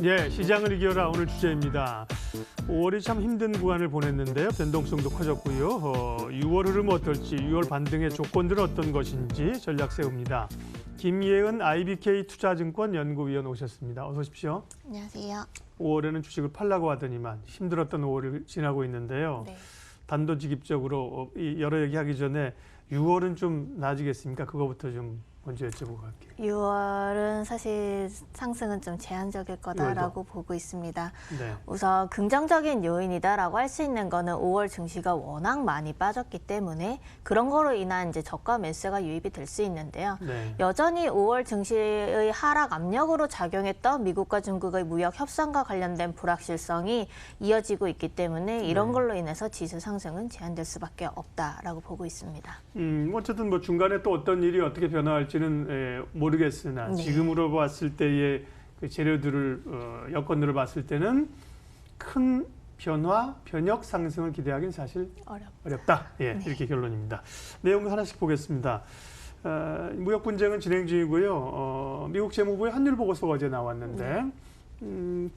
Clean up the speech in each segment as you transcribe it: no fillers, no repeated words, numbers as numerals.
예, 시장을 이겨라 오늘 주제입니다. 5월이 참 힘든 구간을 보냈는데요. 변동성도 커졌고요. 6월 흐름 어떨지, 6월 반등의 조건들은 어떤 것인지 전략 세웁니다. 김예은 IBK 투자증권 연구위원 오셨습니다. 어서 오십시오. 안녕하세요. 5월에는 주식을 팔라고 하더니만 힘들었던 5월을 지나고 있는데요. 네. 단도직입적으로 여러 얘기하기 전에 6월은 좀 나아지겠습니까? 그거부터 좀 먼저 여쭤보고 갈게요. 6월은 사실 상승은 좀 제한적일 거다라고 보고 있습니다. 네. 우선 긍정적인 요인이다라고 할 수 있는 거는 5월 증시가 워낙 많이 빠졌기 때문에 그런 거로 인한 이제 저가 매수가 유입이 될 수 있는데요. 네. 여전히 5월 증시의 하락 압력으로 작용했던 미국과 중국의 무역 협상과 관련된 불확실성이 이어지고 있기 때문에 이런 네. 걸로 인해서 지수 상승은 제한될 수밖에 없다라고 보고 있습니다. 어쨌든 뭐 중간에 또 어떤 일이 어떻게 변화할지는 모르겠으나 네. 지금으로 봤을 때의 그 재료들을 여건들을 봤을 때는 큰 변화, 변혁 상승을 기대하기는 사실 어렵다. 예, 네. 이렇게 결론입니다. 내용 하나씩 보겠습니다. 무역 분쟁은 진행 중이고요. 미국 재무부의 환율 보고서가 어제 나왔는데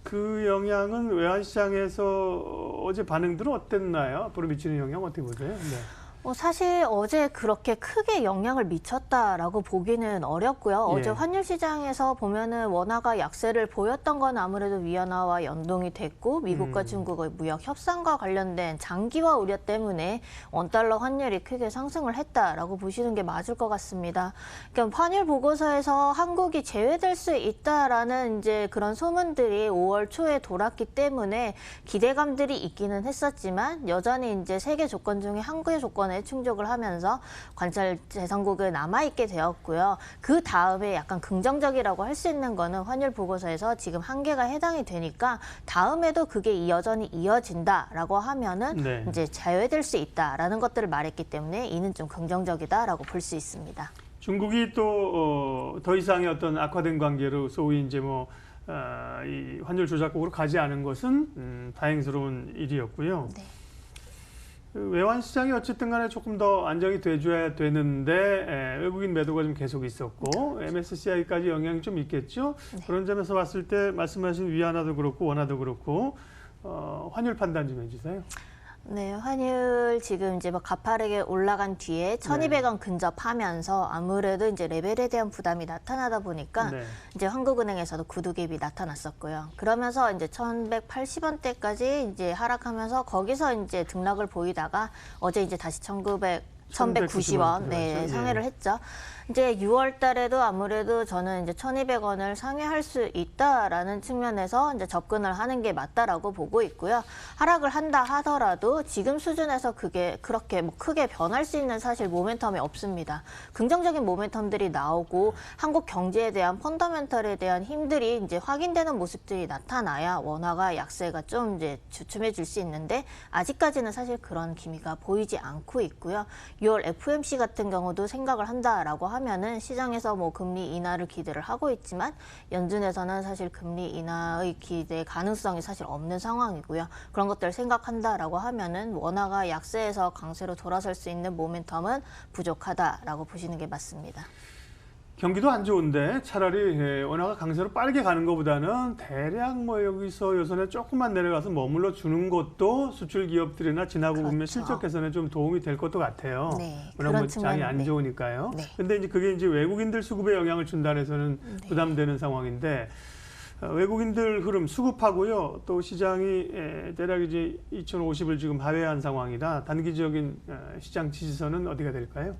그 영향은 외환시장에서 어제 반응들은 어땠나요? 앞으로 미치는 영향 어떻게 보세요? 네. 사실 어제 그렇게 크게 영향을 미쳤다라고 보기는 어렵고요. 예. 어제 환율 시장에서 보면은 원화가 약세를 보였던 건 아무래도 위안화와 연동이 됐고 미국과 중국의 무역 협상과 관련된 장기화 우려 때문에 원달러 환율이 크게 상승을 했다라고 보시는 게 맞을 것 같습니다. 그러니까 환율 보고서에서 한국이 제외될 수 있다라는 이제 그런 소문들이 5월 초에 돌았기 때문에 기대감들이 있기는 했었지만 여전히 이제 세계 조건 중에 한국의 조건에 충족을 하면서 관찰 재선국에 남아있게 되었고요. 그 다음에 약간 긍정적이라고 할 수 있는 거는 환율 보고서에서 지금 한계가 해당이 되니까 다음에도 그게 여전히 이어진다라고 하면은 네. 이제 자유화될 수 있다라는 것들을 말했기 때문에 이는 좀 긍정적이다라고 볼 수 있습니다. 중국이 또 더 이상의 어떤 악화된 관계로 소위 이제 이 환율 조작국으로 가지 않은 것은 다행스러운 일이었고요. 네. 그 외환 시장이 어쨌든 간에 조금 더 안정이 돼줘야 되는데 외국인 매도가 좀 계속 있었고 MSCI까지 영향이 좀 있겠죠. 네. 그런 점에서 봤을 때 말씀하신 위안화도 그렇고 원화도 그렇고 환율 판단 좀 해주세요. 네, 환율 지금 이제 가파르게 올라간 뒤에 1,200원 근접하면서 아무래도 이제 레벨에 대한 부담이 나타나다 보니까 네. 이제 한국은행에서도 구두갭이 나타났었고요. 그러면서 이제 1,180원대까지 이제 하락하면서 거기서 이제 등락을 보이다가 어제 이제 다시 1,190원 네, 상회를 했죠. 이제 6월 달에도 아무래도 저는 이제 1,200원을 상회할 수 있다라는 측면에서 이제 접근을 하는 게 맞다라고 보고 있고요. 하락을 한다 하더라도 지금 수준에서 그게 그렇게 뭐 크게 변할 수 있는 사실 모멘텀이 없습니다. 긍정적인 모멘텀들이 나오고 한국 경제에 대한 펀더멘털에 대한 힘들이 이제 확인되는 모습들이 나타나야 원화가 약세가 좀 이제 주춤해질 수 있는데 아직까지는 사실 그런 기미가 보이지 않고 있고요. 6월 FOMC 같은 경우도 생각을 한다라고 하면은 시장에서 뭐 금리 인하를 기대를 하고 있지만 연준에서는 사실 금리 인하의 기대 가능성이 사실 없는 상황이고요. 그런 것들을 생각한다라고 하면은 원화가 약세에서 강세로 돌아설 수 있는 모멘텀은 부족하다라고 보시는 게 맞습니다. 경기도 안 좋은데 차라리 원화가 강세로 빠르게 가는 것보다는 대략 뭐 여기서 요선에 조금만 내려가서 머물러 주는 것도 수출 기업들이나 지나고 보면 그렇죠. 실적 개선에 좀 도움이 될 것도 같아요. 네, 워낙 그런 뭐 장이 안 네. 좋으니까요. 네. 근데 이제 그게 이제 외국인들 수급에 영향을 준다는 해서는 네. 부담되는 상황인데 외국인들 흐름 수급하고요. 또 시장이 대략 이제 2,050을 지금 하회한 상황이라 단기적인 시장 지지선은 어디가 될까요?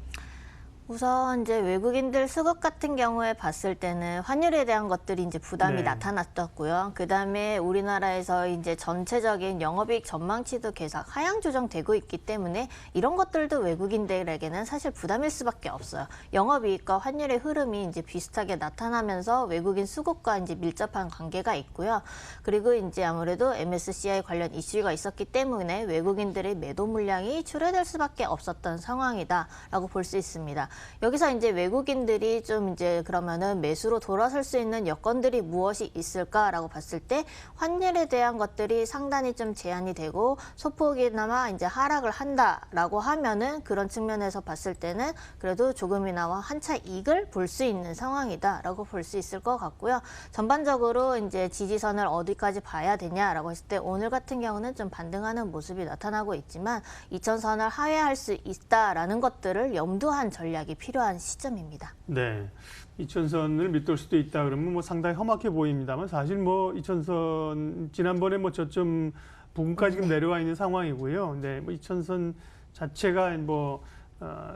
우선 이제 외국인들 수급 같은 경우에 봤을 때는 환율에 대한 것들이 이제 부담이 네. 나타났었고요. 그다음에 우리나라에서 이제 전체적인 영업이익 전망치도 계속 하향 조정되고 있기 때문에 이런 것들도 외국인들에게는 사실 부담일 수밖에 없어요. 영업이익과 환율의 흐름이 이제 비슷하게 나타나면서 외국인 수급과 이제 밀접한 관계가 있고요. 그리고 이제 아무래도 MSCI 관련 이슈가 있었기 때문에 외국인들의 매도 물량이 출회될 수밖에 없었던 상황이다라고 볼 수 있습니다. 여기서 이제 외국인들이 좀 이제 그러면은 매수로 돌아설 수 있는 여건들이 무엇이 있을까라고 봤을 때 환율에 대한 것들이 상당히 좀 제한이 되고 소폭이나마 이제 하락을 한다라고 하면은 그런 측면에서 봤을 때는 그래도 조금이나마 한차 이익을 볼 수 있는 상황이다라고 볼 수 있을 것 같고요. 전반적으로 이제 지지선을 어디까지 봐야 되냐라고 했을 때 오늘 같은 경우는 좀 반등하는 모습이 나타나고 있지만 2000선을 하회할 수 있다라는 것들을 염두한 전략이 필요한 시점입니다. 네. 2000선을 밑돌 수도 있다 그러면 뭐 상당히 험악해 보입니다만 사실 뭐 2000선 지난번에 뭐 저점 부근까지 지금 내려와 있는 상황이고요. 네, 뭐 2000선 자체가 뭐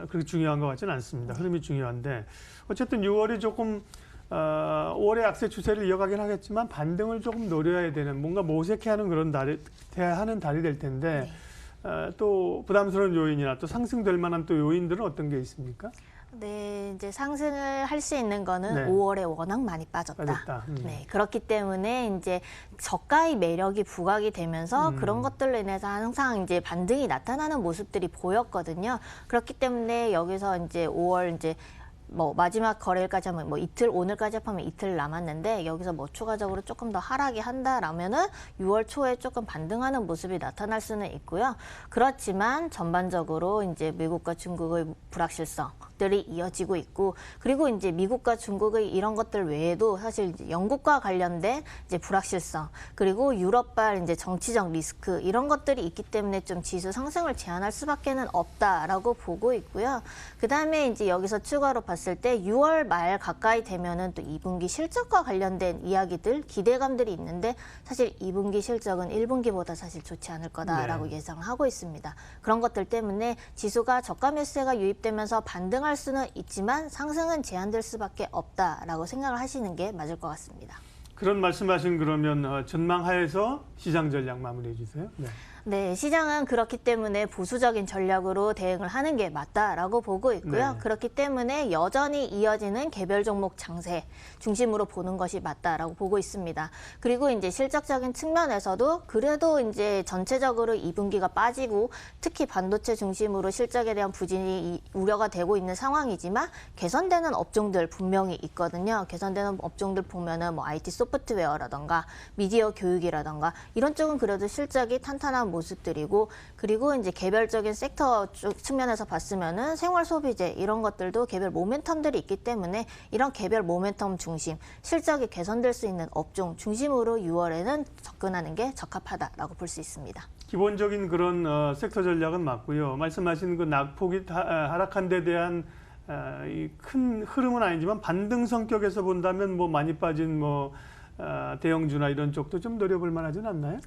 그렇게 중요한 것 같지는 않습니다. 흐름이 중요한데 어쨌든 6월이 조금 5월의 약세 추세를 이어가긴 하겠지만 반등을 조금 노려야 되는 뭔가 모색해하는 그런 달이 될 텐데 또 부담스러운 요인이나 또 상승될 만한 또 요인들은 어떤 게 있습니까? 네, 이제 상승을 할 수 있는 거는 네. 5월에 워낙 많이 빠졌다. 네, 그렇기 때문에 이제 저가의 매력이 부각이 되면서 그런 것들로 인해서 항상 이제 반등이 나타나는 모습들이 보였거든요. 그렇기 때문에 여기서 이제 5월 이제 뭐 마지막 거래일까지 하면 뭐 이틀, 오늘까지 합하면 이틀 남았는데 여기서 뭐 추가적으로 조금 더 하락이 한다라면은 6월 초에 조금 반등하는 모습이 나타날 수는 있고요. 그렇지만 전반적으로 이제 미국과 중국의 불확실성들이 이어지고 있고 그리고 이제 미국과 중국의 이런 것들 외에도 사실 이제 영국과 관련된 이제 불확실성 그리고 유럽발 이제 정치적 리스크 이런 것들이 있기 때문에 좀 지수 상승을 제한할 수밖에는 없다라고 보고 있고요. 그다음에 이제 여기서 추가로 봤을 때 6월 말 가까이 되면은 또 2분기 실적과 관련된 이야기들 기대감들이 있는데 사실 2분기 실적은 1분기보다 사실 좋지 않을 거다라고 예상을 하고 있습니다. 그런 것들 때문에 지수가 저가 매수세가 유입되면서 반등할 수는 있지만 상승은 제한될 수밖에 없다라고 생각을 하시는 게 맞을 것 같습니다. 그런 말씀하신 그러면 전망하에서 시장 전략 마무리해 주세요. 네. 네, 시장은 그렇기 때문에 보수적인 전략으로 대응을 하는 게 맞다라고 보고 있고요. 네. 그렇기 때문에 여전히 이어지는 개별 종목 장세 중심으로 보는 것이 맞다라고 보고 있습니다. 그리고 이제 실적적인 측면에서도 그래도 이제 전체적으로 2분기가 빠지고 특히 반도체 중심으로 실적에 대한 부진이 우려가 되고 있는 상황이지만 개선되는 업종들 분명히 있거든요. 개선되는 업종들 보면은 뭐 IT 소프트웨어라던가 미디어 교육이라던가 이런 쪽은 그래도 실적이 탄탄한 모습들이고 그리고 이제 개별적인 섹터 쪽 측면에서 봤으면은 생활 소비재 이런 것들도 개별 모멘텀들이 있기 때문에 이런 개별 모멘텀 중심 실적이 개선될 수 있는 업종 중심으로 6월에는 접근하는 게 적합하다라고 볼 수 있습니다. 기본적인 그런 섹터 전략은 맞고요. 말씀하신 그 낙폭이 하락한 데 대한 이 큰 흐름은 아니지만 반등 성격에서 본다면 뭐 많이 빠진 뭐 대형주나 이런 쪽도 좀 노려볼 만하진 않나요?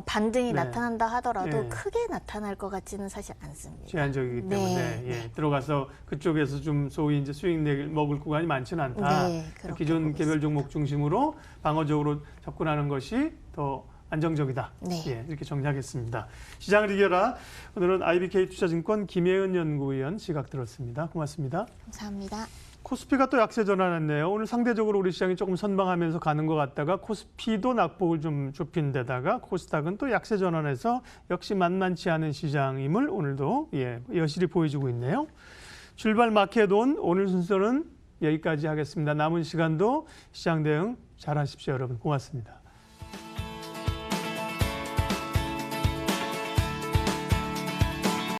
반등이 나타난다 하더라도 네. 크게 나타날 것 같지는 사실 않습니다. 제한적이기 때문에 들어가서 그쪽에서 좀 소위 이제 수익 먹을 구간이 많지는 않다. 네, 그렇게 기존 보고 개별 있습니다. 종목 중심으로 방어적으로 접근하는 것이 더 안정적이다. 네. 이렇게 정리하겠습니다. 시장을 이겨라. 오늘은 IBK 투자증권 김혜은 연구위원 시각 들었습니다. 고맙습니다. 감사합니다. 코스피가 또 약세 전환했네요. 오늘 상대적으로 우리 시장이 조금 선방하면서 가는 것 같다가 코스피도 낙폭을 좀 좁힌 데다가 코스닥은 또 약세 전환해서 역시 만만치 않은 시장임을 오늘도 여실히 보여주고 있네요. 출발 마켓온 오늘 순서는 여기까지 하겠습니다. 남은 시간도 시장 대응 잘하십시오, 여러분. 고맙습니다.